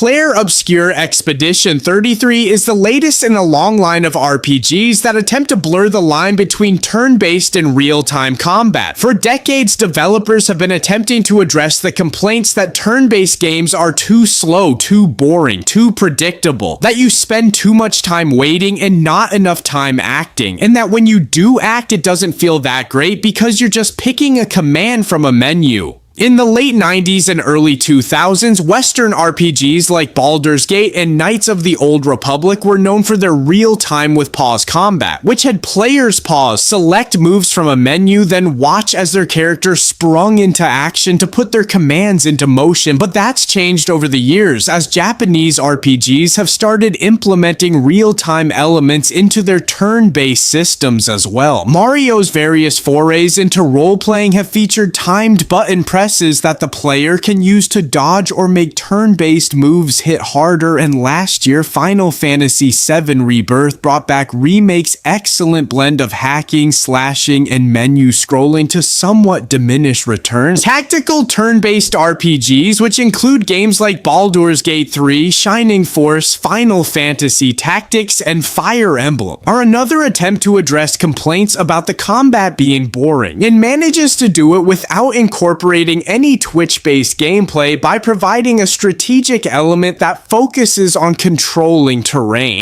Clair Obscur Expedition 33 is the latest in a long line of RPGs that attempt to blur the line between turn-based and real-time combat. For decades, developers have been attempting to address the complaints that turn-based games are too slow, too boring, too predictable, that you spend too much time waiting and not enough time acting, and that when you do act, it doesn't feel that great because you're just picking a command from a menu. In the late 90s and early 2000s, Western RPGs like Baldur's Gate and Knights of the Old Republic were known for their real-time with pause combat, which had players pause, select moves from a menu, then watch as their character sprung into action to put their commands into motion. But that's changed over the years, as Japanese RPGs have started implementing real-time elements into their turn-based systems as well. Mario's various forays into role-playing have featured timed button presses that the player can use to dodge or make turn-based moves hit harder, and last year Final Fantasy VII Rebirth brought back Remake's excellent blend of hacking, slashing, and menu scrolling to somewhat diminish returns. Tactical turn-based RPGs, which include games like Baldur's Gate 3, Shining Force, Final Fantasy Tactics, and Fire Emblem, are another attempt to address complaints about the combat being boring, and manages to do it without incorporating any Twitch-based gameplay by providing a strategic element that focuses on controlling terrain.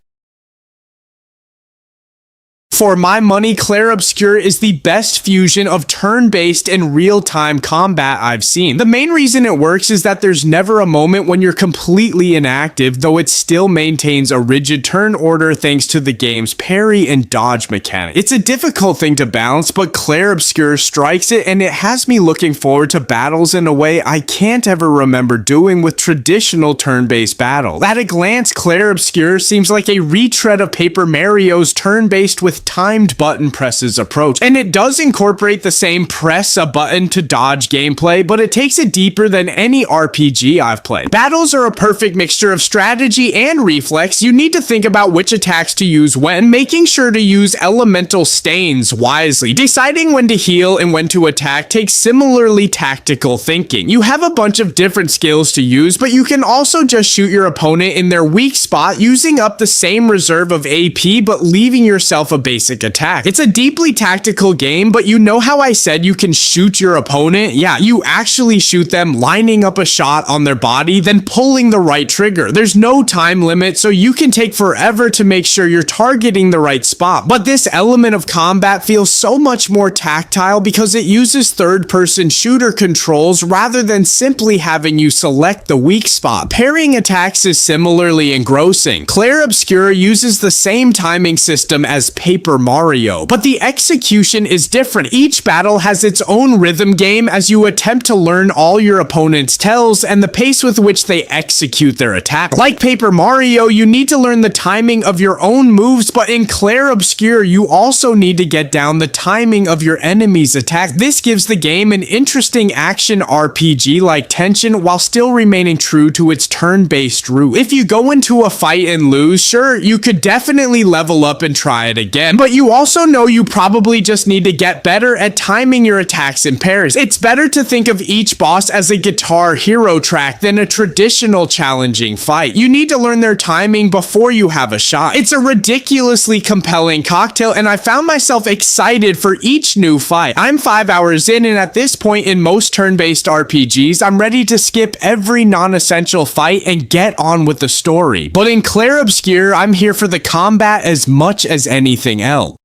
For my money, Clair Obscur is the best fusion of turn-based and real-time combat I've seen. The main reason it works is that there's never a moment when you're completely inactive, though it still maintains a rigid turn order thanks to the game's parry and dodge mechanic. It's a difficult thing to balance, but Clair Obscur strikes it, and it has me looking forward to battles in a way I can't ever remember doing with traditional turn-based battle. At a glance, Clair Obscur seems like a retread of Paper Mario's turn-based with timed button presses approach, and it does incorporate the same press a button to dodge gameplay, but it takes it deeper than any RPG I've played. Battles are a perfect mixture of strategy and reflex. You need to think about which attacks to use when, making sure to use elemental stains wisely. Deciding when to heal and when to attack takes similarly tactical thinking. You have a bunch of different skills to use, but you can also just shoot your opponent in their weak spot, using up the same reserve of AP but leaving yourself a basic attack. It's a deeply tactical game, but you know how I said you can shoot your opponent? Yeah, you actually shoot them, lining up a shot on their body, then pulling the right trigger. There's no time limit, so you can take forever to make sure you're targeting the right spot. But this element of combat feels so much more tactile because it uses third-person shooter controls rather than simply having you select the weak spot. Parrying attacks is similarly engrossing. Clair Obscur uses the same timing system as Paper Mario, but the execution is different. Each battle has its own rhythm game as you attempt to learn all your opponent's tells and the pace with which they execute their attack. Like Paper Mario, you need to learn the timing of your own moves, but in Clair Obscur, you also need to get down the timing of your enemy's attack. This gives the game an interesting action RPG-like tension while still remaining true to its turn-based root. If you go into a fight and lose, sure, you could definitely level up and try it again, but you also know you probably just need to get better at timing your attacks and parries. It's better to think of each boss as a Guitar Hero track than a traditional challenging fight. You need to learn their timing before you have a shot. It's a ridiculously compelling cocktail, and I found myself excited for each new fight. I'm 5 hours in, and at this point in most turn-based RPGs, I'm ready to skip every non-essential fight and get on with the story. But in Clair Obscur, I'm here for the combat as much as anything else.